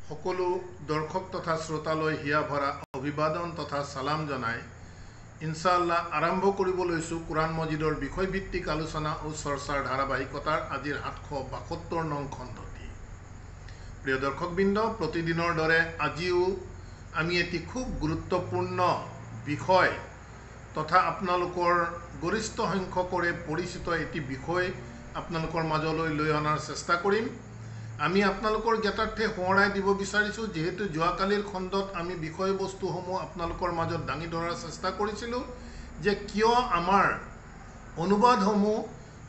সকলো দৰ্শক তথা শ্ৰোতালৈ হিয়া ভৰা অভিবাদন তথা সালাম জনাই ইনশাআল্লাহ আৰম্ভ কৰিব লৈছো কুৰান মজিদৰ বিষয়ভিত্তিক আলোচনা ও চৰ্চাৰ ধাৰাবাহিকতাৰ আজিৰ 772 নং খণ্ডটি। প্ৰিয় দৰ্শকবৃন্দ, প্ৰতিদিনৰ দৰে আজিও আমি এটি খুব গুৰুত্বপূৰ্ণ বিষয় তথা আপোনালোকৰ গৰিষ্ঠ সংখ্যকৰে পৰিচিত এটি বিষয় আপোনালোকৰ মাজলৈ লৈ অনাৰ চেষ্টা কৰিম। আমি আপোনালোকৰ জ্ঞাতাৰ্থে সোঁৱৰাই দিব বিচাৰিছোঁ, যেহেতু যোৱাকালিৰ খণ্ডত আমি বিষয়বস্তুসমূহ আপোনালোকৰ মাজত দাঙি ধৰাৰ চেষ্টা কৰিছিলোঁ যে কিয় আমাৰ অনুবাদসমূহ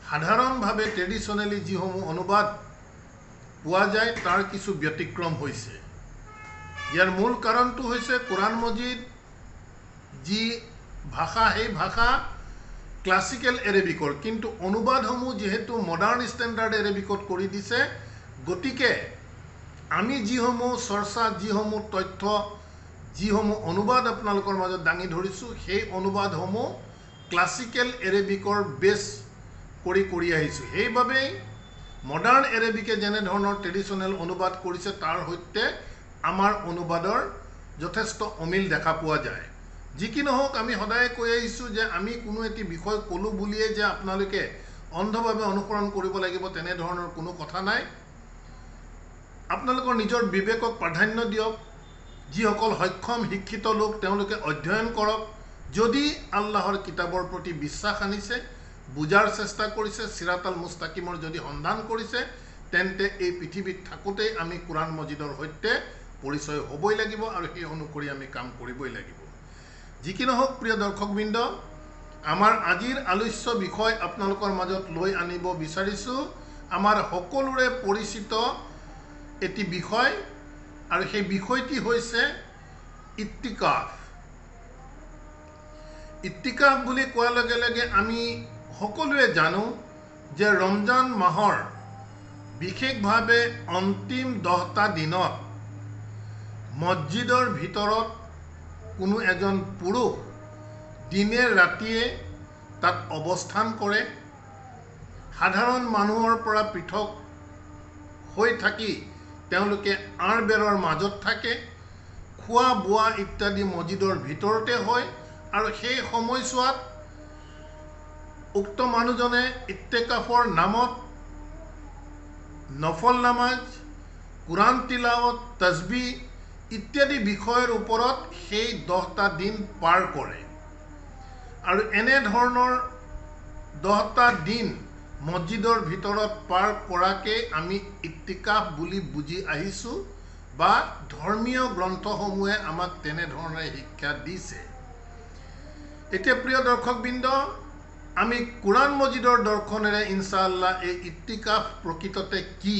সাধাৰণভাৱে ট্ৰেডিশ্যনেলি যিসমূহ অনুবাদ পোৱা যায় তাৰ কিছু ব্যতিক্ৰম হৈছে। ইয়াৰ মূল কাৰণটো হৈছে কুৰান মজিদ যি ভাষা, সেই ভাষা ক্লাছিকেল এৰেবিকৰ, কিন্তু অনুবাদসমূহ যেহেতু মডাৰ্ণ ষ্টেণ্ডাৰ্ড এৰেবিকত কৰি দিছে, গতিকে আমি যিসমূহ চৰ্চা, যিসমূহ তথ্য, যিসমূহ অনুবাদ আপোনালোকৰ মাজত দাঙি ধৰিছোঁ, সেই অনুবাদসমূহ ক্লাছিকেল এৰেবিকৰ বেছ কৰি আহিছোঁ। সেইবাবেই মডাৰ্ণ এৰেবিকে যেনেধৰণৰ ট্ৰেডিশ্যনেল অনুবাদ কৰিছে তাৰ সৈতে আমাৰ অনুবাদৰ যথেষ্ট অমিল দেখা পোৱা যায়। যি কি নহওক, আমি সদায় কৈ আহিছোঁ যে আমি কোনো এটি বিষয় ক'লোঁ বুলিয়ে যে আপোনালোকে অন্ধভাৱে অনুসৰণ কৰিব লাগিব তেনেধৰণৰ কোনো কথা নাই। আপোনালোকৰ নিজৰ বিবেকক প্ৰাধান্য দিয়ক। যিসকল সক্ষম শিক্ষিত লোক তেওঁলোকে অধ্যয়ন কৰক। যদি আল্লাহৰ কিতাপৰ প্ৰতি বিশ্বাস আনিছে, বুজাৰ চেষ্টা কৰিছে, চিৰাতাল মুস্তাকিমৰ যদি সন্ধান কৰিছে, তেন্তে এই পৃথিৱীত থাকোঁতেই আমি কুৰান মজিদৰ সৈতে পৰিচয় হ'বই লাগিব আৰু সেই অনুসৰি আমি কাম কৰিবই লাগিব। যি কি নহওক প্ৰিয় দৰ্শকবৃন্দ, আমাৰ আজিৰ আলোচ্য বিষয় আপোনালোকৰ মাজত লৈ আনিব বিচাৰিছোঁ আমাৰ সকলোৰে পৰিচিত এটি বিষয়, আৰু সেই বিষয়টি হৈছে ইত্তিকাফ। ইত্তিকাফ বুলি কোৱাৰ লগে লগে আমি সকলোৱে জানো যে ৰমজান মাহৰ বিশেষভাৱে অন্তিম 10টা দিনত মছজিদৰ ভিতৰত কোনো এজন পুৰুষ দিনে ৰাতিয়ে তাত অৱস্থান কৰে। সাধাৰণ মানুহৰ পৰা পৃথক হৈ থাকি তেওঁলোকে আঁৰ-বেৰৰ মাজত থাকে। খোৱা বোৱা ইত্যাদি মছজিদৰ ভিতৰতে হয়, আৰু সেই সময়ছোৱাত উক্ত মানুহজনে ইত্তেকাফৰ নামত নফল নামাজ, কুৰান তিলাৱত, তাজবিহ ইত্যাদি বিষয়ৰ ওপৰত সেই 10টা দিন পাৰ কৰে। আৰু এনেধৰণৰ 10টা দিন মছজিদৰ ভিতৰত পাৰ কৰাকে আমি ইত্তিকাফ বুলি বুজি আহিছোঁ, বা ধৰ্মীয় গ্ৰন্থসমূহে আমাক তেনেধৰণে শিক্ষা দিছে। এতিয়া প্ৰিয় দৰ্শকবৃন্দ, আমি কুৰান মজিদৰ দৰ্শনেৰে ইনশাআল্লাহ এই ইত্তিকাফ প্ৰকৃততে কি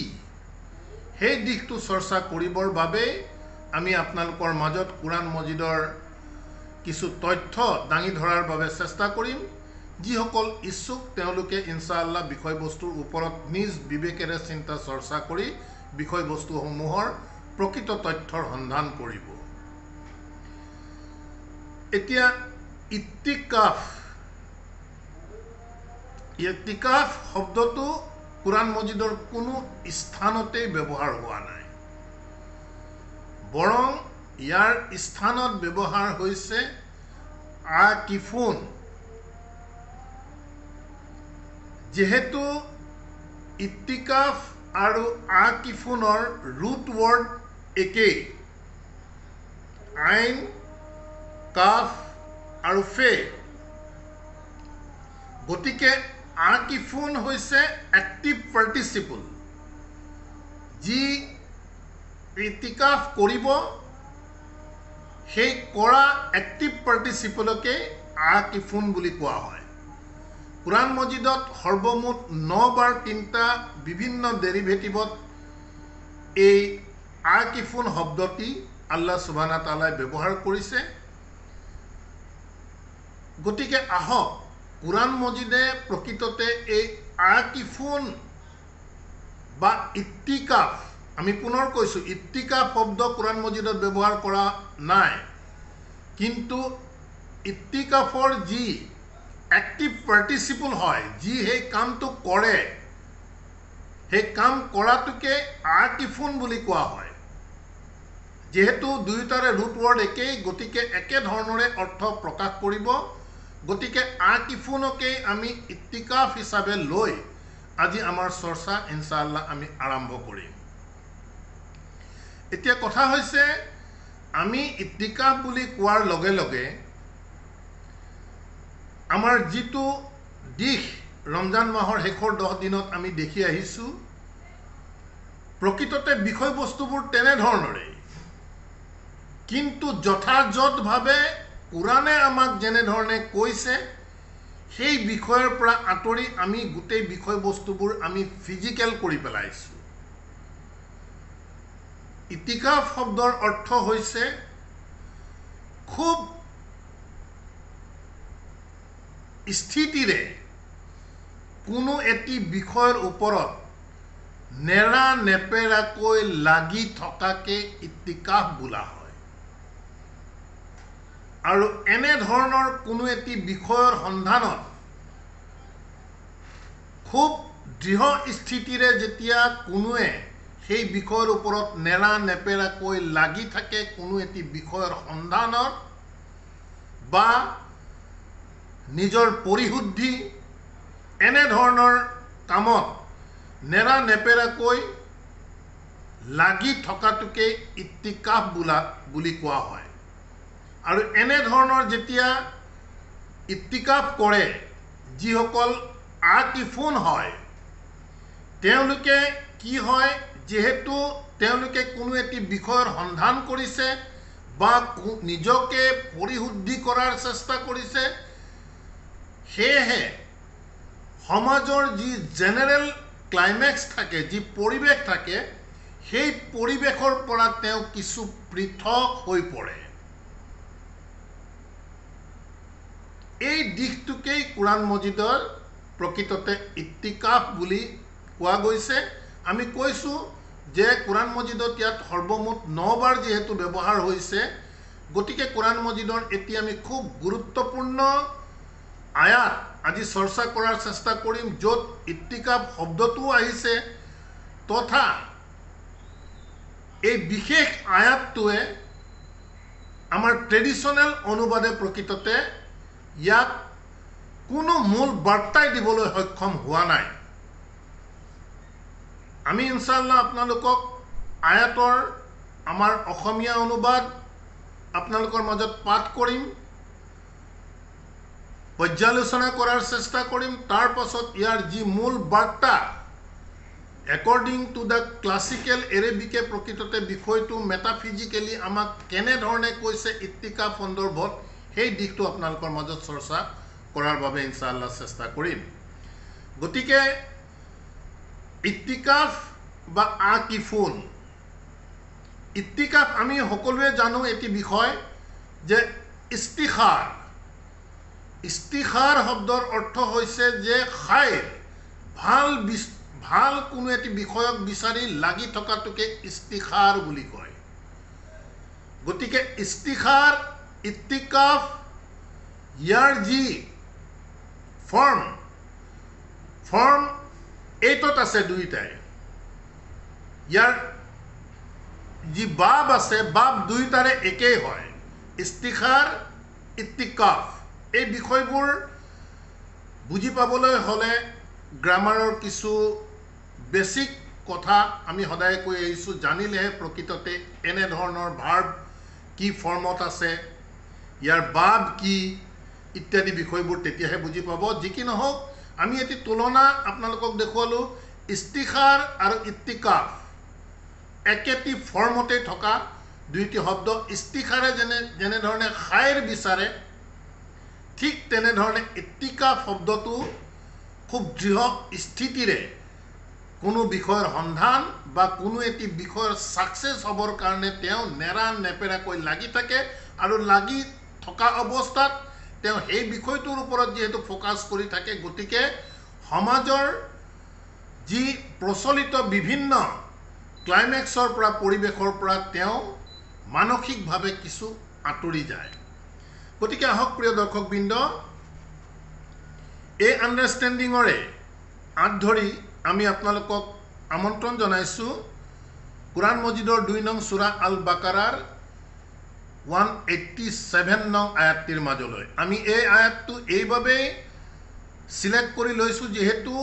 সেই দিশটো চৰ্চা কৰিবৰ বাবে আমি আপোনালোকৰ মাজত কুৰান মজিদৰ কিছু তথ্য দাঙি ধৰাৰ বাবে চেষ্টা কৰিম। যিসকল ইচ্ছুক তেওঁলোকে ইনশাআল্লাহ বিষয়বস্তুৰ ওপৰত নিজ বিবেকেৰে চিন্তা চৰ্চা কৰি বিষয়বস্তুসমূহৰ প্ৰকৃত তথ্যৰ সন্ধান কৰিব। এতিয়া ইত্তিকাফ শব্দটো কুৰান মজিদৰ কোনো স্থানতেই ব্যৱহাৰ হোৱা নাই, বৰং ইয়াৰ স্থানত ব্যৱহাৰ হৈছে আকিফুন। যেহেতু ইত্তিকাফ আৰু আকিফুনৰ ৰুট ৱৰ্ড একেই, আইন, কাফ আৰু ফে, গতিকে আকিফুন হৈছে এক্টিভ পাৰ্টিচিপল। যি ইত্তিকাফ কৰিব সেই কৰা এক্টিভ পাৰ্টিচিপলকে আকিফুন বুলি কোৱা হয়। কুৰান মজিদত সৰ্বমুঠ 9 বাৰ 3টা বিভিন্ন ডেৰিভেটিভত এই আকিফুন শব্দটি আল্লাহ সুবহানাহু তাআলাই ব্যৱহাৰ কৰিছে। গতিকে আহক কুৰান মজিদে প্ৰকৃততে এই আকিফুন বা ইত্তিকাফ, আমি পুনৰ কৈছোঁ ইত্তিকাফ শব্দ কুৰান মজিদত ব্যৱহাৰ কৰা নাই, কিন্তু ইত্তিকাফৰ যি এক্টিভ পাৰ্টিচিপল হয়, যি সেই কামটো কৰে, সেই কাম কৰাটোকে আকিফুন বুলি কোৱা হয়। যেহেতু দুয়োটাৰে ৰুট ৱৰ্ড একেই গতিকে একে ধৰণৰে অৰ্থ প্ৰকাশ কৰিব গতিকে আকিফুনকেই আমি ইত্তিকাফ হিচাপে লৈ আজি আমাৰ চৰ্চা ইনশাআল্লাহ আমি আৰম্ভ কৰিম এতিয়া কথা হৈছে আমি ইত্তিকাফ বুলি কোৱাৰ লগে লগে আমাৰ যিটো দিশ ৰমজান মাহৰ শেষৰ 10 দিনত আমি দেখি আহিছো প্ৰকৃততে বিষয়বস্তুবোৰ তেনে ধৰণৰে কিন্তু যথাযথভাৱে কুৰানে আমাক যেনে ধৰণে কৈছে সেই বিষয়ৰ পৰা আঁতৰি আমি গোটেই বিষয়বস্তুবোৰ আমি ফিজিক্যাল কৰি পেলাইছো ইতিকাফ শব্দৰ অৰ্থ হৈছে খুব স্থিতিৰে কোনো এটি বিষয়ৰ ওপৰত নেৰা নেপেৰাকৈ লাগি থকাকে ইত্তিকাফ বোলা হয় আৰু এনে ধৰণৰ কোনো এটি বিষয়ৰ সন্ধানত খুব দৃঢ় স্থিতিৰে যেতিয়া কোনোৱে সেই বিষয়ৰ ওপৰত নেৰা নেপেৰাকৈ লাগি থাকে কোনো এটি বিষয়ৰ সন্ধানত বা নিজৰ পৰিশুদ্ধি এনে ধৰণৰ কামত নেৰা নেপেৰাকৈ লাগি থকাটোকে ইত্তিকাফ বুলি কোৱা হয় আৰু এনে ধৰণৰ যেতিয়া ইত্তিকাফ কৰে যিসকল আকিফুন হয় তেওঁলোকে কি হয় যেহেতু তেওঁলোকে কোনো এটি বিষয়ৰ সন্ধান কৰিছে বা নিজকে পৰিশুদ্ধি কৰাৰ চেষ্টা কৰিছে সেয়েহে সমাজৰ যি জেনেৰেল ক্লাইমেক্স থাকে যি পৰিৱেশ থাকে সেই পৰিৱেশৰ পৰা তেওঁ কিছু পৃথক হৈ পৰে এই দিশটোকেই কুৰান মজিদৰ প্ৰকৃততে ইত্তিকাফ বুলি কোৱা গৈছে আমি কৈছো যে কুৰান মজিদত ইয়াত সৰ্বমুঠ 9 বাৰ যেহেতু ব্যৱহাৰ হৈছে গতিকে কুৰান মজিদৰ এটি আমি খুব গুৰুত্বপূৰ্ণ আয়াত আজি চৰ্চা কৰাৰ চেষ্টা কৰিম য'ত ইত্তিকাফ শব্দটো আহিছে তথা এই বিশেষ আয়াতটোৱে আমাৰ ট্ৰেডিশনেল অনুবাদে প্ৰকৃততে ইয়াক কোনো মূল বাৰ্তাই দিবলৈ সক্ষম হোৱা নাই আমি ইনশাআল্লাহ আপোনালোকক আয়াতৰ আমাৰ অসমীয়া অনুবাদ আপোনালোকৰ মাজত পাঠ কৰিম পৰ্যালোচনা কৰাৰ চেষ্টা কৰিম তাৰ পাছত ইয়াৰ যি মূল বাৰ্তা according to the classical Arabic প্ৰকৃততে বিষয়টো মেটাফিজিক্যালি আমাক কেনে ধৰণে কৈছে ইত্তিকাফ সন্দৰ্ভত সেই দিশটো আপোনালোকৰ মাজত চৰ্চা কৰাৰ বাবে ইনশাআল্লাহ চেষ্টা কৰিম গতিকে ইত্তিকাফ বা আকিফুন ইত্তিকাফ আমি সকলোৱে জানো এটি বিষয় যে ইস্তিখাৰ শব্দৰ অৰ্থ হৈছে যে খাইৰ ভাল কোনো এটি বিষয়ক বিচাৰি লাগি থকাটোকে ইস্তিখাৰ বুলি কয় গতিকে ইস্তিখাৰ ইত্তিকাফ ইয়াৰ যি ফৰ্ম এইটোত আছে দুইটাই ইয়াৰ যি বাব আছে বাব দুইটাৰে একেই হয় ইস্তিখাৰ ইত্তিকাফ এই বিষয়বোৰ বুজি পাবলৈ হলে গ্ৰামাৰৰ কিছু বেসিক কথা আমি সদায় কৈ আহিছো জানিলেহে প্ৰকৃততে এনে ধৰণৰ ভাৰ্ব কি ফৰ্মত আছে ইয়াৰ বাব কি ইত্যাদি বিষয়বোৰ তেতিয়াহে বুজি পাব যি কি নহওক আমি এটি তুলনা আপোনালোকক দেখুৱালো ইস্তিখাৰ আৰু ইত্তিকাফ একেটি ফৰ্মতে থকা দুইটি শব্দ ইস্তিখাৰে যেনে ধৰণে খাইৰ বিচাৰে ঠিক তেনে ধৰণে ইত্তিকাফ শব্দটো খুব দৃঢ় স্থিতিৰে কোনো বিষয়ৰ সন্ধান বা কোনো এটি বিষয়ৰ সাকসেস হবৰ কাৰণে তেওঁ নেৰা নেপেৰাকৈ লাগি থাকে আৰু লাগি থকা অৱস্থাত তেওঁ এই বিষয়টোৰ ওপৰত যেহেতু ফোকাস কৰি থাকে গতিকে সমাজৰ যি প্ৰচলিত বিভিন্ন ক্লাইমেক্সৰ পৰা পৰিৱেশৰ পৰা তেওঁ মানসিকভাৱে কিছু আঁতৰি যায় গতিকে আহক প্ৰিয় দৰ্শকবৃন্দ এই আন্ডাৰষ্টেণ্ডিংৰে আঁত ধৰি আমি আপোনালোকক আমন্ত্ৰণ জনাইছো কুৰাণ মজিদৰ 2 নং সূৰা আল বাকাৰাৰ 187 নং আয়াতটিৰ মাজলৈ আমি এই আয়াতটো এইভাবে সিলেক্ট কৰি লৈছো যেহেতু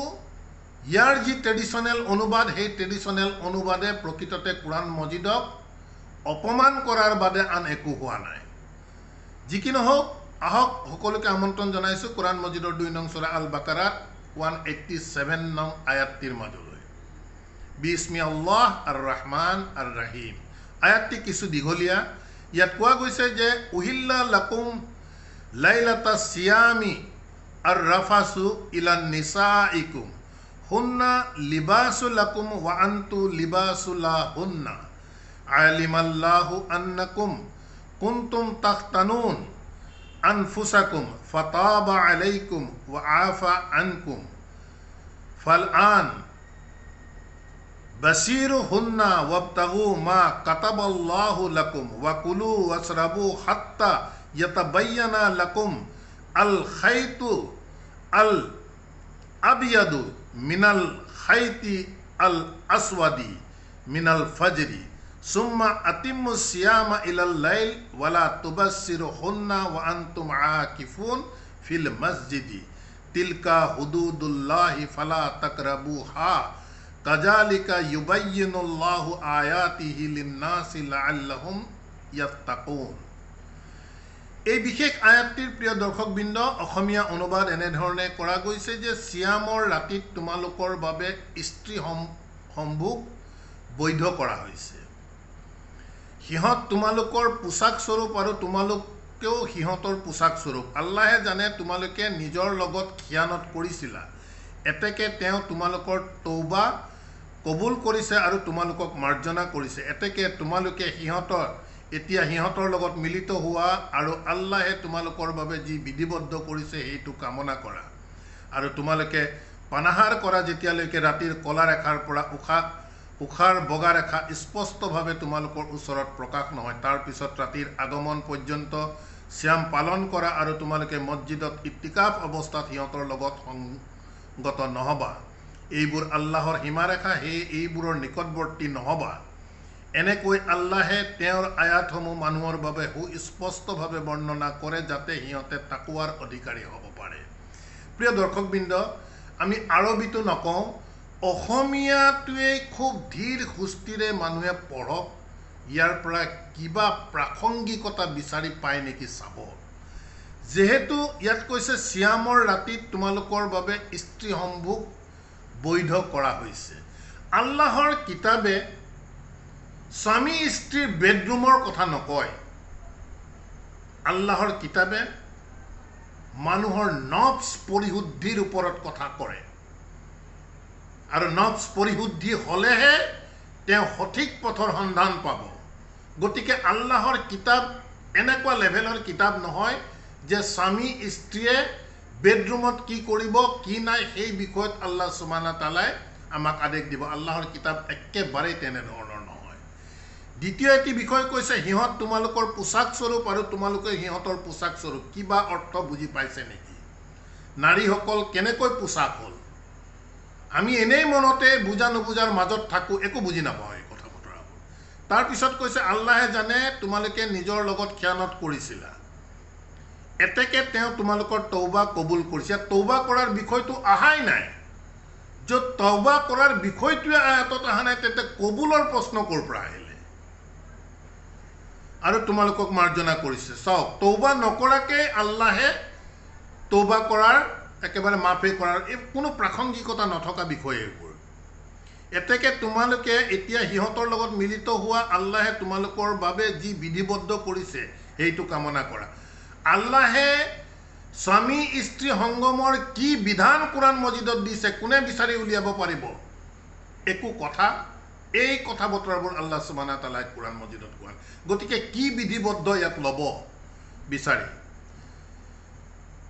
ইয়াৰ যি ট্ৰেডিশনেল অনুবাদ সেই ট্ৰেডিশনেল অনুবাদে প্ৰকৃততে কুৰাণ মজিদক অপমান কৰাৰ বাদে আন একো হোৱা নাই যি কি নহওক আহক সকলোকে আমন্ত্ৰণ জনাইছো কুৰাণ মজিদৰ 2 নং সূৰা আল বাকাৰাৰ 187 নং আয়াতটিৰ মাজলৈ বিসমি আল্লাহ আৰ ৰহমান আৰ ৰহিম আয়াতটি কিছু দীঘলীয়া ইয়াত কোৱা গৈছে যে উহিল্লা লাকুম লাইলাতা সিয়ামি আর রাফাসু ইলা নিসাইকুম হুন্না লিবাসু লাকুম ওয়া আনতু লিবাসু লাহুন্না আলিমাল্লাহু আন্নাকুম কুনতুম তাখতানুন আনফুসাকুম ফাতাবা আলাইকুম ওয়া আফা আনকুম ফালআন বাসিরুহুন্না ওয়াবতাগু মা কাতাবাল্লাহু লাকুম ওয়া কুলু ওয়াশরাবু হাত্তা ইয়াতাবায়্যানা লাকুম আল খাইতু আল আবিয়াদু মিনাল খাইতি আল আসওয়াদি মিনাল ফাজরি সুম্মা আতিম্মুস সিয়ামা ইলাল লাইল ওয়ালা তুবাসসিরুহুন্না ওয়া আনতুম আকিফুন ফিল মসজিদি তিলকা হুদুদুল্লাহি ফালা তাকরাবুহা কাযালিকা ইউবায়্যিনুল্লাহু আয়াতিহি লিন-নাসি লাআল্লাহুম ইয়াত্তাকুন এই বিশেষ আয়াতটিৰ প্ৰিয় দৰ্শকবৃন্দ অসমীয়া অনুবাদ এনে ধৰণে কৰা গৈছে যে সিয়ামৰ ৰাতিত তোমালোকৰ বাবে স্ত্ৰী সম্ভোগ বৈধ কৰা হৈছে সিহঁত তোমালোকৰ পোছাক স্বৰূপ আৰু তোমালোকেও সিহঁতৰ পোছাক স্বৰূপ আল্লাহে জানে তোমালোকে নিজৰ লগত খিয়ানত কৰিছিলা এতেকে তেওঁ তোমালোকৰ তওবা কবুল কৰিছে আৰু তোমালোকক মাৰ্জনা কৰিছে এতেকে তোমালোকে এতিয়া সিহঁতৰ লগত মিলিত হোৱা আৰু আল্লাহে তোমালোকৰ বাবে যি বিধিবদ্ধ কৰিছে সেইটো কামনা কৰা আৰু তোমালোকে পানাহাৰ কৰা যেতিয়ালৈকে ৰাতিৰ কলা ৰেখাৰ পৰা উখাৰ বগা ৰেখা স্পষ্টভাৱে তোমালোকৰ ওচৰত প্ৰকাশ নহয় তাৰ পিছত ৰাতিৰ আগমন পৰ্যন্ত সিয়াম পালন কৰা আৰু তোমালোকে মছজিদত ইতিকাফ অৱস্থাত সিহঁতৰ লগত সংগত নহবা এইবোৰ আল্লাহৰ সীমাৰেখা হে এইবোৰৰ নিকটৱৰ্তী নহবা এনেকৈ আল্লাহে তেওঁৰ আয়াতসমূহ মানুহৰ বাবে সুস্পষ্টভাৱে বৰ্ণনা কৰে যাতে সিহঁতে তাকৱাৰ অধিকাৰী হ'ব পাৰে প্ৰিয় দৰ্শকবৃন্দ আমি আৰবিটো নকওঁ অসমীয়াটোৱে খুব ধীৰ সুস্থিৰে মানুহে পঢ়ক ইয়াৰ পৰা কিবা প্ৰাসংগিকতা বিচাৰি পায় নেকি চাব যেহেতু ইয়াত কৈছে সিয়ামৰ ৰাতিত তোমালোকৰ বাবে স্ত্ৰী সম্ভোগ বৈধ কৰা হৈছে আল্লাহৰ কিতাবে স্বামী স্ত্ৰীৰ বেডৰুমৰ কথা নকয় আল্লাহৰ কিতাবে মানুহৰ নফস পৰিশুদ্ধিৰ ওপৰত কথা কৰে আৰু নফস পৰিশুদ্ধি হলেহে তেওঁ সঠিক পথৰ সন্ধান পাব গতিকে আল্লাহৰ কিতাব এনেকুৱা লেভেলৰ কিতাব নহয় যে স্বামী স্ত্ৰীয়ে বেডৰুমত কি কৰিব কি নাই সেই বিষয়ত আল্লাহ সুবহানাহু তাআলাই আমাক আদেশ দিব আল্লাহৰ কিতাব একেবাৰে তেনে ধৰণৰ নহয় দ্বিতীয় এটি বিষয় কৈছে সিহঁত তোমালোকৰ পোছাক স্বৰূপ আৰু তোমালোকে সিহঁতৰ পোছাক স্বৰূপ কিবা অৰ্থ বুজি পাইছে নেকি নাৰীসকল কেনেকৈ পোছাক হ'ল আমি এনেই মনতে বুজা নুবুজাৰ মাজত থাকো একো বুজি নাপাওঁ এই কথা বতৰাবোৰ তাৰ পিছত কৈছে আল্লাহে জানে তোমালোকে নিজৰ লগত খিয়ানত কৰিছিলা এতেকে তেওঁ তোমালোকৰ তওবা কবুল কৰিছে তওবা কৰাৰ বিষয়টো আহাই নাই য'ত তওবা কৰাৰ বিষয়টোৱে আয়াতত অহা নাই তেতে কবুলৰ প্ৰশ্ন ক'ৰ পৰা আহিলে আৰু তোমালোকক মাৰ্জনা কৰিছে চাওক তওবা নকৰাকে আল্লাহে তওবা কৰাৰ একেবাৰে মাফি কৰাৰ এই কোনো প্ৰাসংগিকতা নথকা বিষয় এইবোৰ এতেকে তোমালোকে এতিয়া সিহঁতৰ লগত মিলিত হোৱা আল্লাহে তোমালোকৰ বাবে যি বিধিবদ্ধ কৰিছে সেইটো কামনা কৰা আল্লাহে স্বামী স্ত্ৰী সংগমৰ কি বিধান কুৰাণ মজিদত দিছে কোনে বিচাৰি উলিয়াব পাৰিব একো কথা এই কথা বতৰাবোৰ আল্লাহ সুবহানাহু তাআলাই কুৰাণ মজিদত কোৱা গতিকে কি বিধিবদ্ধ ইয়াত ল'ব বিচাৰি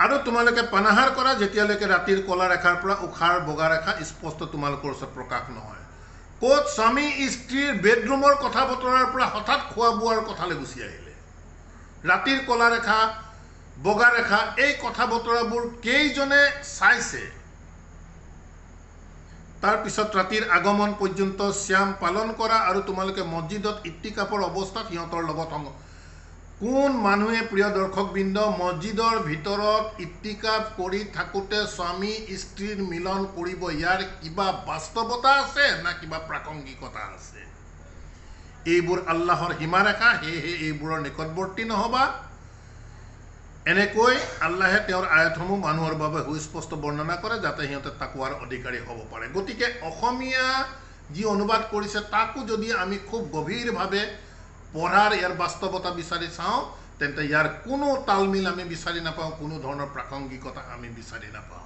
আৰু তোমালোকে পানাহাৰ কৰা যেতিয়ালৈকে ৰাতিৰ কলা ৰেখাৰ পৰা উখাৰ বগা ৰেখা স্পষ্ট তোমালোকৰ ওচৰত প্ৰকাশ নহয় ক'ত স্বামী স্ত্ৰীৰ বেডৰুমৰ কথা বতৰাৰ পৰা হঠাৎ খোৱা বোৱাৰ কথালৈ গুচি আহিলে ৰাতিৰ কলা ৰেখা বগা ৰেখা এই কথা বতৰাবোৰ কেইজনে চাইছে তাৰ পিছত ৰাতিৰ আগমন পৰ্যন্ত শ্যাম পালন কৰা আৰু তোমালোকে মছজিদত ইত্তিকাফৰ অৱস্থাত সিহঁতৰ লগত কোন মানুহে প্ৰিয় দৰ্শকবৃন্দ মছজিদৰ ভিতৰত ইত্তিকাফ কৰি থাকোঁতে স্বামী স্ত্ৰীৰ মিলন কৰিব ইয়াৰ কিবা বাস্তৱতা আছে না কিবা প্ৰাসংগিকতা আছে এইবোৰ আল্লাহৰ সীমাৰেখা সেয়েহে এইবোৰৰ নিকটৱৰ্তী নহবা এনেকৈ আল্লাহে তেওঁৰ আয়াতসমূহ মানুহৰ বাবে সুস্পষ্ট বৰ্ণনা কৰে যাতে সিহঁতে তাকৱাৰ অধিকাৰী হ'ব পাৰে গতিকে অসমীয়া যি অনুবাদ কৰিছে তাকো যদি আমি খুব গভীৰভাৱে পঢ়াৰ ইয়াৰ বাস্তৱতা বিচাৰি চাওঁ তেন্তে ইয়াৰ কোনো তালমিল আমি বিচাৰি নাপাওঁ কোনো ধৰণৰ প্ৰাসংগিকতা আমি বিচাৰি নাপাওঁ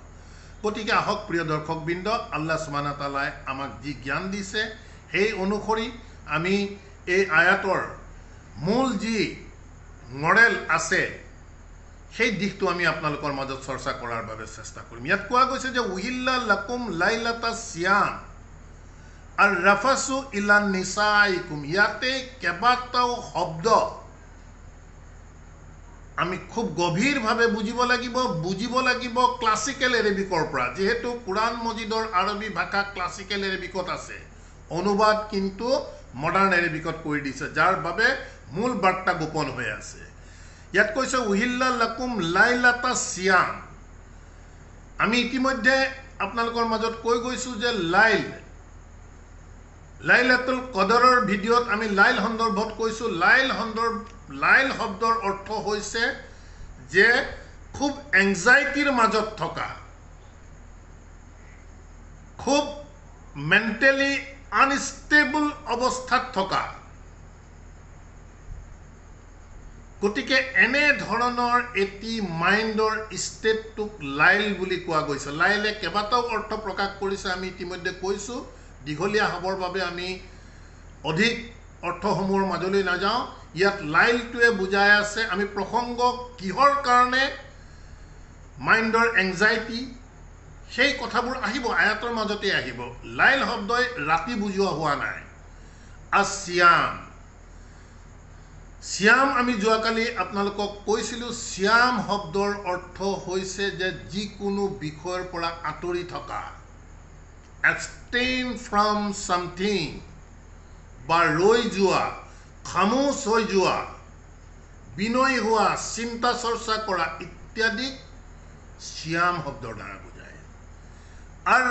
গতিকে আহক প্ৰিয় দৰ্শকবৃন্দ আল্লাহ সুবহানাহু ওয়া তাআলাই আমাক যি জ্ঞান দিছে সেই অনুসৰি আমি এই আয়াতৰ মূল যি মডেল আছে সেই দিশটো আমি আপোনালোকৰ মাজত চৰ্চা কৰাৰ বাবে চেষ্টা কৰিম ইয়াত কোৱা গৈছে যে উহিল্লা লাকুম লাইলাতা সিয়াম আৰ ৰাফাসু ইলা নিসাইকুম ইয়াতে কেবাটাও শব্দ আমি খুব গভীৰভাৱে বুজিব লাগিব ক্লাসিক্যাল এৰেবিকৰ পৰা যেহেতু কুৰাণ মজিদৰ আৰবী ভাষা ক্লাসিক্যাল এৰেবিকত আছে অনুবাদ কিন্তু মডাৰ্ণ এৰেবিকত কৰি দিছে যাৰ বাবে মূল বাৰ্তা গোপন হৈ আছে ইয়াত কৈছে উহিল্লা লাকুম লাইলাতা সিয়াম আমি ইতিমধ্যে আপোনালোকৰ মাজত কৈ গৈছো যে লাইলাতুল কদৰৰ ভিডিঅ'ত আমি লাইল সন্দৰ্ভত কৈছো লাইল শব্দৰ অৰ্থ হৈছে যে খুব এংজাইটিৰ মাজত থকা খুব মেন্টেলি আনষ্টেবল অৱস্থাত থকা গতিকে এনে ধৰণৰ এটি মাইণ্ডৰ ষ্টেটটোক লাইল বুলি কোৱা গৈছে লাইলে কেবাটাও অৰ্থ প্ৰকাশ কৰিছে আমি ইতিমধ্যে কৈছো দীঘলীয়া হবৰ বাবে আমি অধিক অৰ্থসমূহৰ মাজলৈ নাযাওঁ ইয়াত লাইলটোৱে বুজাই আছে আমি প্ৰসংগ কিহৰ কাৰণে মাইণ্ডৰ এংজাইটি সেই কথাবোৰ আহিব আয়াতৰ মাজতে আহিব লাইল শব্দই ৰাতি বুজোৱা হোৱা নাই সিয়াম আমি যোৱাকালি আপোনালোকক কৈছিলো সিয়াম শব্দৰ অৰ্থ হৈছে যে যিকোনো বিষয়ৰ পৰা আঁতৰি থকা abstain from something বা ৰৈ যোৱা খামোশ হৈ যোৱা বিনয় হোৱা চিন্তা চৰ্চা কৰা ইত্যাদি সিয়াম শব্দৰ দ্বাৰা বুজায় আৰ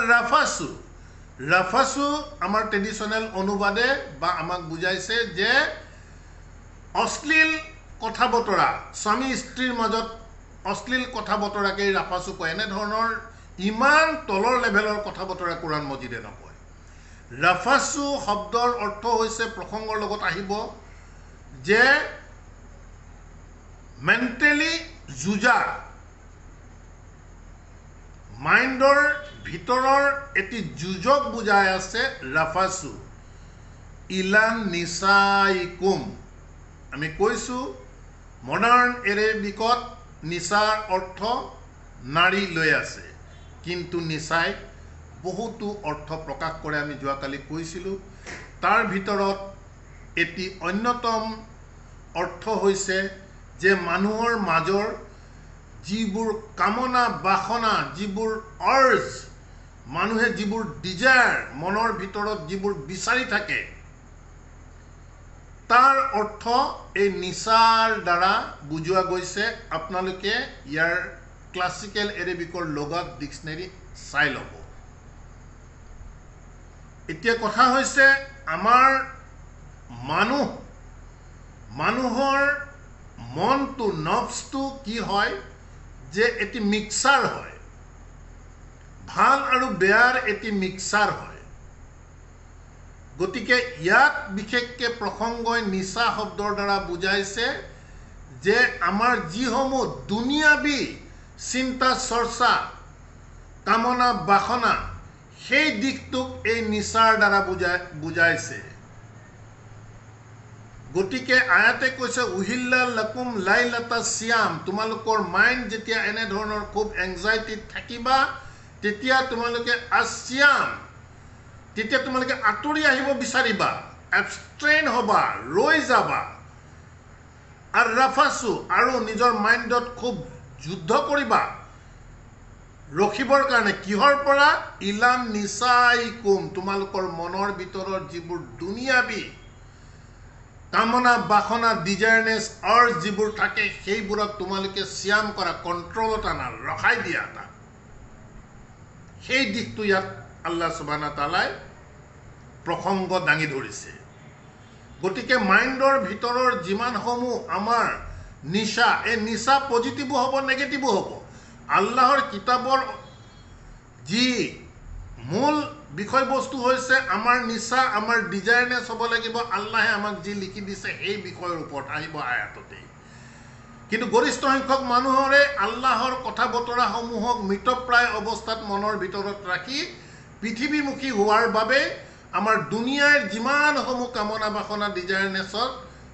ৰাফাসু আমাৰ ট্ৰেডিশনাল অনুবাদে বা আমাক বুজাইছে যে অশ্লীল কথা বতৰা স্বামী স্ত্ৰীৰ মাজত অশ্লীল কথা বতৰাকে ৰাফাসু কয় এনে ধৰণৰ ইমান তলৰ লেভেলৰ কথা বতৰা কুৰাণ মজিদে নকয় ৰাফাসু শব্দৰ অৰ্থ হৈছে প্ৰসংগৰ লগত আহিব যে মেন্টেলি যুজা মাইণ্ডৰ ভিতৰৰ এটি যুজক বুজাই আছে ৰাফাসু ইলান নিসাইকুম আমি কৈছো মডাৰ্ণ এৰেবিকত নিসাৰ অৰ্থ নাৰী লৈ আছে কিন্তু নিসাই বহুতো অৰ্থ প্ৰকাশ কৰে আমি যোৱাকালি কৈছিলো তাৰ ভিতৰত এটি অন্যতম অৰ্থ হৈছে যে মানুহৰ মাজৰ যিবোৰ কামনা বাসনা যিবোৰ আৰ্জ মানুহে যিবোৰ ডিজায়াৰ মনৰ ভিতৰত যিবোৰ বিচাৰি থাকে তাৰ অৰ্থ এই নিসাৰ দ্বাৰা বুজোৱা গৈছে আপোনালোকে ইয়াৰ ক্লাসিক্যাল এৰেবিকৰ লগাত ডিকশনাৰী চাই ল'ব এতিয়া কথা হৈছে আমাৰ মানুহৰ মনটো নফসটো কি হয় যে এটি মিক্সাৰ হয় ভাল আৰু বেয়াৰ এটি মিক্সাৰ হয় গতিকে ইয়াত বিশেষকৈ প্ৰসংগই নিচা শব্দৰ দ্বাৰা বুজাইছে যে আমাৰ যিসমূহ দুনিয়াবী চিন্তা চৰ্চা কামনা বাসনা সেই দিকটোক এই নিচাৰ দ্বাৰা বুজাইছে গতিকে আয়াতে কৈছে উহিল্লা লাকুম লাইলাতা সিয়াম তোমালোকৰ মাইণ্ড যেতিয়া এনে ধৰণৰ খুব এংজাইটিত থাকিবা তেতিয়া তোমালোকে আসিয়াম তেতিয়া তোমালোকে আঁতৰি আহিব বিচাৰিবা এবষ্ট্ৰেইন হবা ৰৈ যাবা আৰু ৰাফাসু আৰু নিজৰ মাইণ্ডত খুব যুদ্ধ কৰিবা ৰখিবৰ কাৰণে কিহৰ পৰা ইলান নিচাইকুম তোমালোকৰ মনৰ ভিতৰৰ যিবোৰ দুনিয়াবী কামনা বাসনা ডিজায়াৰনেছ আৰ্জ যিবোৰ থাকে সেইবোৰক তোমালোকে সিয়াম কৰা কণ্ট্ৰলত আনা ৰখাই দিয়া তাক সেই দিশটো ইয়াত আল্লাহ সুবহানাহু তাআলাই প্ৰসংগ দাঙি ধৰিছে গতিকে মাইণ্ডৰ ভিতৰৰ যিমানসমূহ আমাৰ নিশা এই নিশা পজিটিভো হ'ব নেগেটিভো হ'ব আল্লাহৰ কিতাবৰ যি মূল বিষয়বস্তু হৈছে আমাৰ নিশা আমাৰ ডিজায়াৰনেছ হ'ব লাগিব আল্লাহে আমাক যি লিখি দিছে সেই বিষয়ৰ ওপৰত আহিব আয়াততে কিন্তু গৰিষ্ঠ সংখ্যক মানুহৰে আল্লাহৰ কথা বতৰাসমূহক মৃতপ্ৰায় অৱস্থাত মনৰ ভিতৰত ৰাখি পৃথিৱীমুখী হোৱাৰ বাবে আমাৰ দুনিয়াৰ যিমানসমূহ কামনা বাসনা ডিজায়াৰনেছত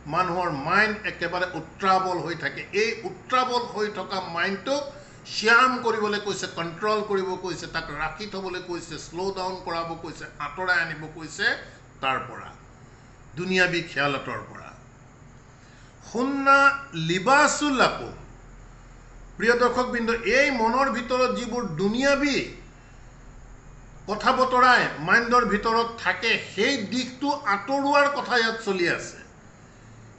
মানুহৰ মাইণ্ড একেবাৰে উত্ৰাৱল হৈ থাকে এই উত্ৰাৱল হৈ থকা মাইণ্ডটোক শ্যাম কৰিবলৈ কৈছে কণ্ট্ৰল কৰিব কৈছে তাক ৰাখি থবলৈ কৈছে শ্ল' ডাউন কৰাব কৈছে আঁতৰাই আনিব কৈছে তাৰ পৰা দুনিয়াবী খেয়ালতৰ পৰা হুন্না লিবাসুল লাকুম প্ৰিয় দৰ্শকবৃন্দ এই মনৰ ভিতৰত যিবোৰ দুনিয়াবী কথা বতৰাই মাইণ্ডৰ ভিতৰত থাকে সেই দিশটো আঁতৰোৱাৰ কথা ইয়াত চলি আছে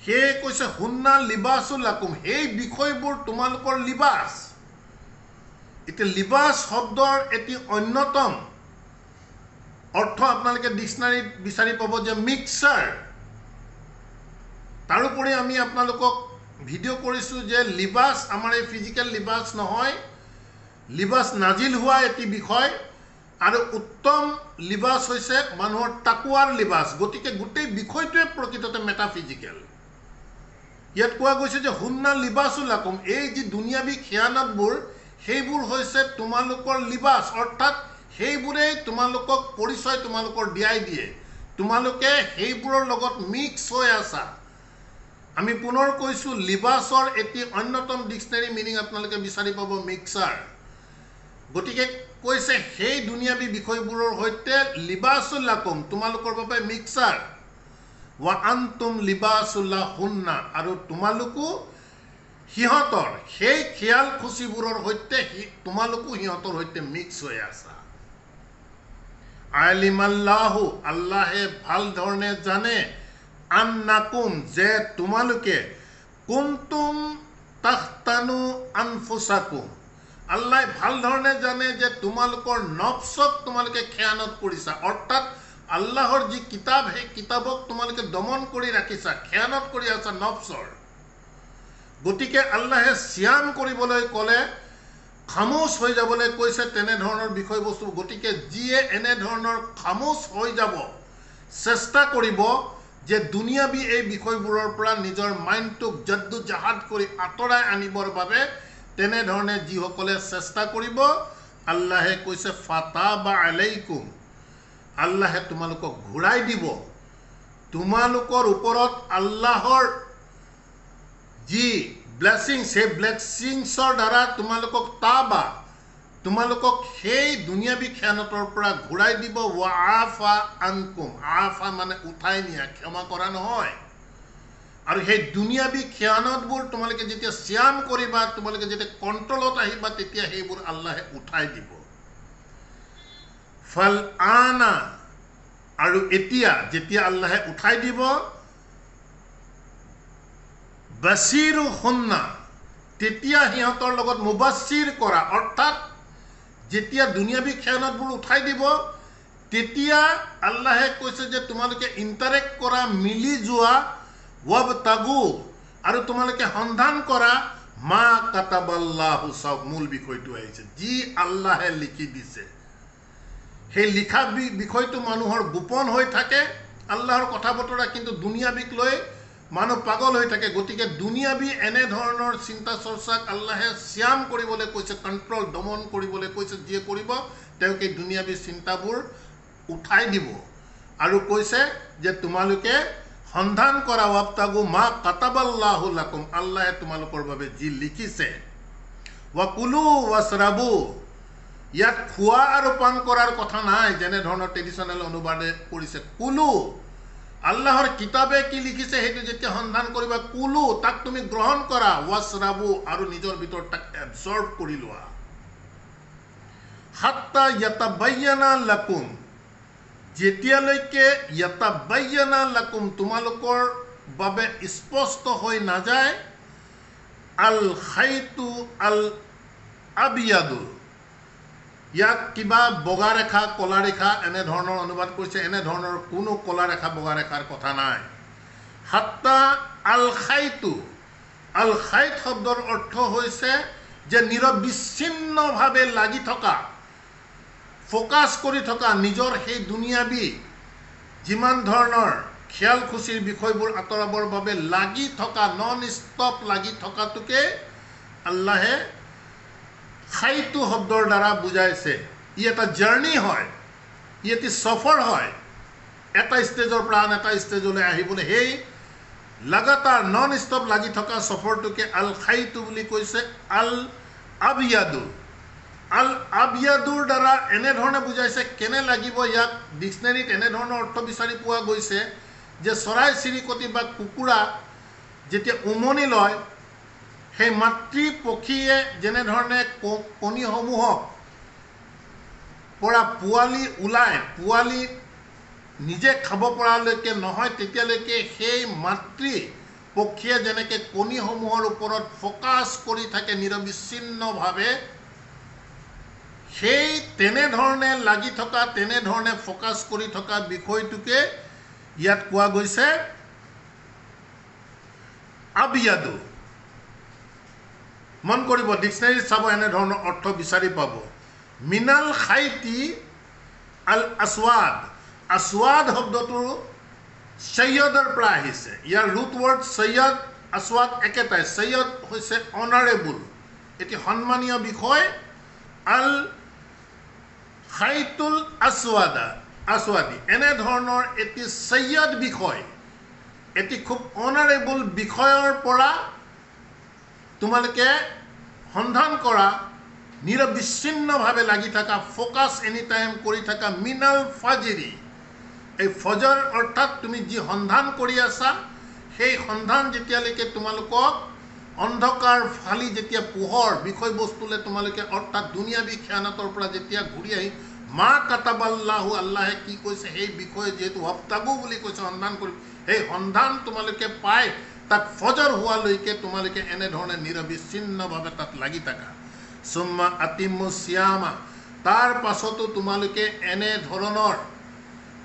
সেয়ে কৈছে হুন্না লিবাসুল লাকুম সেই বিষয়বোৰ তোমালোকৰ লিবাস এতিয়া লিবাস শব্দৰ এটি অন্যতম অৰ্থ আপোনালোকে ডিকশ্যনাৰীত বিচাৰি পাব যে মিক্সাৰ তাৰোপৰি আমি আপোনালোকক ভিডিঅ' কৰিছোঁ যে লিবাস আমাৰ এই ফিজিকেল লিবাস নহয় লিবাস নাজিল হোৱা এটি বিষয় আৰু উত্তম লিবাস হৈছে মানুহৰ তাকৱাৰ লিবাস গতিকে গোটেই বিষয়টোৱে প্ৰকৃততে মেটাফিজিকেল ইয়াত কোৱা গৈছে যে হুন্না লিবাসুল লাকুম এই যি দুনিয়াবী খিয়ানতবোৰ সেইবোৰ হৈছে তোমালোকৰ লিবাস অৰ্থাৎ সেইবোৰেই তোমালোকক পৰিচয় তোমালোকৰ দিয়াই দিয়ে তোমালোকে সেইবোৰৰ লগত মিক্স হৈ আছা আমি পুনৰ কৈছোঁ লিবাসৰ এটি অন্যতম ডিকশ্যনাৰী মিনিং আপোনালোকে বিচাৰি পাব মিক্সাৰ গতিকে কৈছে সেই দুনিয়াবী বিষয়বোৰৰ সৈতে লিবাসুল লাকুম তোমালোকৰ বাবে মিক্সাৰ ৱা আনতুম লিবাসুল্লাহ হুন্না আৰু তোমালোকো সিহঁতৰ সেই খিয়াল খুচিবোৰৰ সৈতে তোমালোকো সিহঁতৰ সৈতে মিক্স হৈ আছা আলিমাল্লাহু আল্লাহে ভাল ধৰণে জানে আন্নাকুম যে তোমালোকে কুনতুম তাখতানু আনফুসাকুম আল্লাহ ভাল ধৰণে জানে যে তোমালোকৰ নফসক তোমালোকে খেয়ানত কৰিছা অৰ্থাৎ আল্লাহৰ যি কিতাপ সেই কিতাপক তোমালোকে দমন কৰি ৰাখিছা খেয়ানত কৰি আছা নফসৰ গতিকে আল্লাহে সিয়াম কৰিবলৈ ক'লে খামোচ হৈ যাবলৈ কৈছে তেনেধৰণৰ বিষয়বস্তু গতিকে যিয়ে এনেধৰণৰ খামোচ হৈ যাব চেষ্টা কৰিব যে দুনিয়াবী এই বিষয়বোৰৰ পৰা নিজৰ মাইণ্ডটোক জদ্দুজাহাদ কৰি আঁতৰাই আনিবৰ বাবে তেনেধৰণে যিসকলে চেষ্টা কৰিব আল্লাহে কৈছে ফাতাবা আলাইকুম আল্লাহে তোমালোকক ঘূৰাই দিব তোমালোকৰ ওপৰত আল্লাহৰ যি ব্লেছিংছ সেই ব্লেছিংছৰ দ্বাৰা তোমালোকক তাবা তোমালোকক সেই দুনিয়াবী খেয়ানতৰ পৰা ঘূৰাই দিব ৱা আফা আনকুম আফা মানে উঠাই নিয়া ক্ষমা কৰা নহয় আৰু সেই দুনিয়াবী খেয়ানতবোৰ তোমালোকে যেতিয়া সিয়াম কৰিবা তোমালোকে যেতিয়া কণ্ট্ৰলত আহিবা তেতিয়া সেইবোৰ আল্লাহে উঠাই দিব ফাল আনা আৰু এতিয়া যেতিয়া আল্লাহে উঠাই দিব বাছিৰু হুন্না তেতিয়া সিহঁতৰ লগত মুবাছিৰ কৰা অৰ্থাৎ যেতিয়া দুনিয়াবী খেয়ানতবোৰ উঠাই দিব তেতিয়া আল্লাহে কৈছে যে তোমালোকে ইণ্টাৰেক্ট কৰা মিলি যোৱা ৱাবতাগু আৰু তোমালোকে সন্ধান কৰা মা কাতাবাল্লাহু চাওক মূল বিষয়টো আহিছে যি আল্লাহে লিখি দিছে সেই লিখা বিষয়টো মানুহৰ গোপন হৈ থাকে আল্লাহৰ কথা বতৰা কিন্তু দুনিয়াবীক লৈ মানুহ পাগল হৈ থাকে গতিকে দুনিয়াবী এনেধৰণৰ চিন্তা চৰ্চাক আল্লাহে সিয়াম কৰিবলৈ কৈছে কণ্ট্ৰল দমন কৰিবলৈ কৈছে যিয়ে কৰিব তেওঁক এই দুনিয়াবী চিন্তাবোৰ উঠাই দিব আৰু কৈছে যে তোমালোকে সন্ধান কৰা ৱাবতাগু মা কাতাবাল্লাহু লাকুম আল্লাহে তোমালোকৰ বাবে যি লিখিছে ৱা কুলু ৱাশৰাবু ইয়াত খোৱা আৰু পান কৰাৰ কথা নাই যেনে ধৰণৰ ট্ৰেডিশ্যনেল অনুবাদে কৰিছে কুলু আল্লাহৰ কিতাবে কি লিখিছে সেইটো যেতিয়া সন্ধান কৰিবা কুলু তাক তুমি গ্ৰহণ কৰা ৱাশৰাবু আৰু নিজৰ ভিতৰত তাক এবজৰ্ব কৰি লোৱা হাত্তা ইয়াতাবায়্যানা লাকুম, যেতিয়ালৈকে ইয়াতাবায়্যানা লাকুম তোমালোকৰ বাবে স্পষ্ট হৈ নাযায় আল খাইতু আল আবিয়াদু, ইয়াক কিবা বগা ৰেখা কলা ৰেখা এনেধৰণৰ অনুবাদ কৰিছে। এনেধৰণৰ কোনো কলা ৰেখা বগা ৰেখাৰ কথা নাই। হাত্তা আল খাইতু, আল খাইত শব্দৰ অৰ্থ হৈছে যে নিৰবিচ্ছিন্নভাৱে লাগি থকা, ফ'কাছ কৰি থকা, নিজৰ সেই দুনিয়াবী যিমান ধৰণৰ খেয়াল খুচিৰ বিষয়বোৰ আঁতৰাবৰ বাবে লাগি থকা, নন ষ্টপ লাগি থকাটোকে আল্লাহে খাইতু শব্দৰ দ্বাৰা বুজাইছে। ই এটা জাৰ্ণি হয়, ই এটি সফৰ হয়, এটা ষ্টেজৰ পৰা আন এটা ষ্টেজলৈ আহিবলৈ সেই লাগাতাৰ নন ষ্টপ লাগি থকা সফৰটোকে আল খাইতু বুলি কৈছে। আল আবিয়াদু, আল আবিয়াদুৰ দ্বাৰা এনেধৰণে বুজাইছে। কেনে লাগিব ইয়াক? ডিক্সনেৰীত এনেধৰণৰ অৰ্থ বিচাৰি পোৱা গৈছে যে চৰাই চিৰিকটি বা কুকুৰা যেতিয়া উমনি লয়, সেই মাতৃ পক্ষীয়ে যেনেধৰণে কণীসমূহক পৰা পোৱালি ওলায়, পোৱালি নিজে খাব পৰালৈকে নহয় তেতিয়ালৈকে সেই মাতৃ পক্ষীয়ে যেনেকৈ কণীসমূহৰ ওপৰত ফ'কাছ কৰি থাকে নিৰবিচ্ছিন্নভাৱে, সেই তেনেধৰণে লাগি থকা, তেনেধৰণে ফ'কাছ কৰি থকা বিষয়টোকে ইয়াত কোৱা গৈছে আবিয়াদু। মন কৰিব, ডিক্সনেৰীত চাব, এনেধৰণৰ অৰ্থ বিচাৰি পাব। মিনাল খাইতি আল আসৱাদ, আসৱাদ শব্দটো সৈয়দৰ পৰা আহিছে। ইয়াৰ ৰুট ৱৰ্ড সৈয়দ আসৱাদ একেটাই। সৈয়দ হৈছে অনাৰেবল, এটি সন্মানীয় বিষয়। আল খাইতুল আসৱাদা, আসৱাদী, এনেধৰণৰ এটি সৈয়দ বিষয়, এটি খুব অনাৰেবল বিষয়ৰ পৰা তোমালোকে সন্ধান কৰা, নিৰবিচ্ছিন্নভাৱে লাগি থকা, ফ'কাছ এনি টাইম কৰি থকা। মিনাল ফাজিৰি, এই ফজৰ অৰ্থাৎ তুমি যি সন্ধান কৰি আছা, সেই সন্ধান যেতিয়ালৈকে তোমালোকক অন্ধকাৰ ফালি যেতিয়া পোহৰ বিষয়বস্তুলৈ তোমালোকে অৰ্থাৎ দুনিয়াবী খেয়ানাতৰ পৰা যেতিয়া ঘূৰি আহি মা কাতাবাল্লাহু, আল্লাহে কি কৈছে সেই বিষয়ে যিহেতু ৱাবতাগু বুলি কৈছে, সন্ধান কৰি, সেই সন্ধান তোমালোকে পাই তাক ফজৰ হোৱালৈকে তোমালোকে এনেধৰণে নিৰবিচ্ছিন্নভাৱে তাত লাগি থাকা। সুম্মা আতিম্মু সিয়ামা, তাৰ পাছতো তোমালোকে এনেধৰণৰ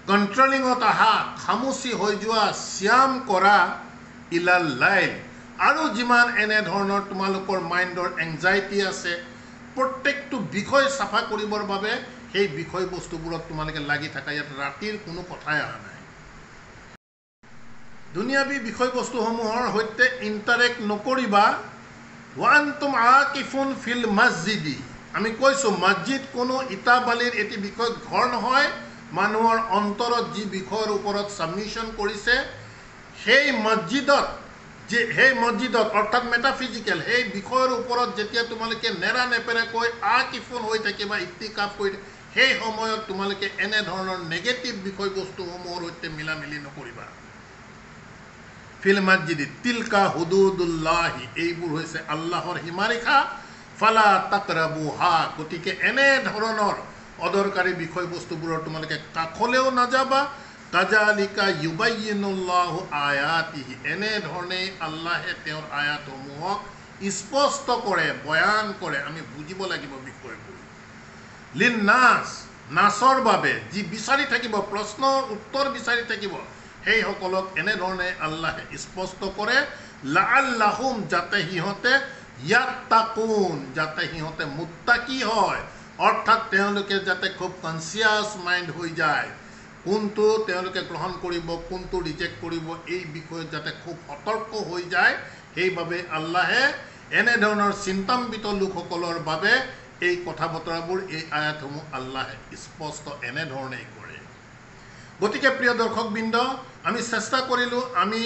কণ্ট্ৰলিঙত আহা, খামুচি হৈ যোৱা, সিয়াম কৰা, ইলাল লাইল, আৰু যিমান এনেধৰণৰ তোমালোকৰ মাইণ্ডৰ এংজাইটি আছে, প্ৰত্যেকটো বিষয় চাফা কৰিবৰ বাবে সেই বিষয়বস্তুবোৰত তোমালোকে লাগি থাকা। ইয়াত ৰাতিৰ কোনো কথাই অহা নাই। দুনিয়াবী বিষয়বস্তুসমূহৰ সৈতে ইণ্টাৰেক্ট নকৰিবা। ওয়ান্তুম আকিফুন ফিল মছজিদি, আমি কৈছোঁ মছজিদ কোনো ইটা বালিৰ এটি বিষয় ঘৰ নহয়। মানুহৰ অন্তৰত যি বিষয়ৰ ওপৰত ছাবমিশ্যন কৰিছে, সেই মছজিদত অৰ্থাৎ মেটাফিজিকেল সেই বিষয়ৰ ওপৰত যেতিয়া তোমালোকে নেৰা নেপেৰাকৈ আকিফুন হৈ থাকিবা, ইত্তিকাফ কৰি, সেই সময়ত তোমালোকে এনেধৰণৰ নেগেটিভ বিষয়বস্তুসমূহৰ সৈতে মিলামিলি নকৰিবা। ফিল মছজিদি তিলকা হুদুদুল্লাহি, এইবোৰ হৈছে আল্লাহৰ সীমাৰেখা। ফালা তাকৰাবুহা, গতিকে এনেধৰণৰ অদৰকাৰী বিষয়বস্তুবোৰৰ তোমালোকে কাষলৈও নাযাবা। কাজালিকা ইউবায়্যিনুল্লাহু আয়াতিহি, এনেধৰণেই আল্লাহে তেওঁৰ আয়াতসমূহক স্পষ্ট কৰে, বয়ান কৰে। আমি বুজিব লাগিব বিষয়বোৰ। লিন্নাছ, নাছৰ বাবে, যি বিচাৰি থাকিব, প্ৰশ্নৰ উত্তৰ বিচাৰি থাকিব, সেইসকলক এনেধৰণে আল্লাহে স্পষ্ট কৰে। লাআল্লাহুম, যাতে সিহঁতে ইয়াত্তাকুন, যাতে সিহঁতে মুত্তাকি হয়, অৰ্থাৎ তেওঁলোকে যাতে খুব কনচিয়াছ মাইণ্ড হৈ যায়, কোনটো তেওঁলোকে গ্ৰহণ কৰিব, কোনটো ৰিজেক্ট কৰিব, এই বিষয়ত যাতে খুব সতৰ্ক হৈ যায়। সেইবাবে আল্লাহে এনেধৰণৰ চিন্তাম্বিত লোকসকলৰ বাবে এই কথা বতৰাবোৰ, এই আয়াতসমূহ আল্লাহে স্পষ্ট এনেধৰণেই কৰে। গতিকে প্ৰিয় দৰ্শকবৃন্দ, আমি চেষ্টা কৰিলোঁ, আমি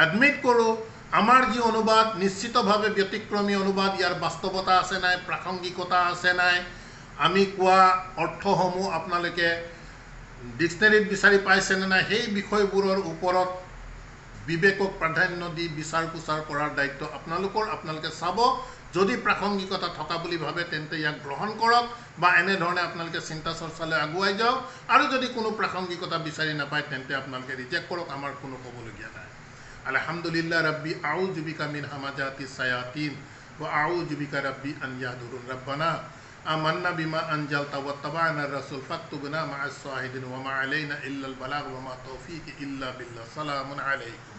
এডমিট কৰোঁ, আমাৰ যি অনুবাদ নিশ্চিতভাৱে ব্যতিক্ৰমী অনুবাদ, ইয়াৰ বাস্তৱতা আছে নাই, প্ৰাসংগিকতা আছে নাই, আমি কোৱা অৰ্থসমূহ আপোনালোকে ডিক্সনেৰীত বিচাৰি পাইছেনে নাই, সেই বিষয়বোৰৰ ওপৰত বিবেকক প্ৰাধান্য দি বিচাৰ কুচাৰ কৰাৰ দায়িত্ব আপোনালোকৰ। আপোনালোকে চাব যদি প্ৰাসংগিকতা থকা বুলি ভাবে তেন্তে ইয়াক গ্ৰহণ কৰক বা এনেধৰণে আপোনালোকে চিন্তা চৰ্চালৈ আগুৱাই যাওক আৰু যদি কোনো প্ৰাসংগিকতা বিচাৰি নাপায় তেন্তে আপোনালোকে ৰিজেক্ট কৰক আমাৰ কোনো ক'বলগীয়া নাই আলহামদুলিল্লাহ ৰাব্বি আউযু বিকা মিন হামাজাতি শায়াতিন ওয়া আউযু বিকা ৰাব্বি আন ইয়াহদুৰুন ৰব্বানা আমান্না বিমা আনজালতা ওয়াত্তাবা'না আর-রাসূল ফাকতুবনা মা'আস-শাহিদিন ওয়া মা আলাইনা ইল্লাল বালাগ ওয়া মা তাওফীকি ইল্লা বিল্লাহ সালামুন আলাইকুম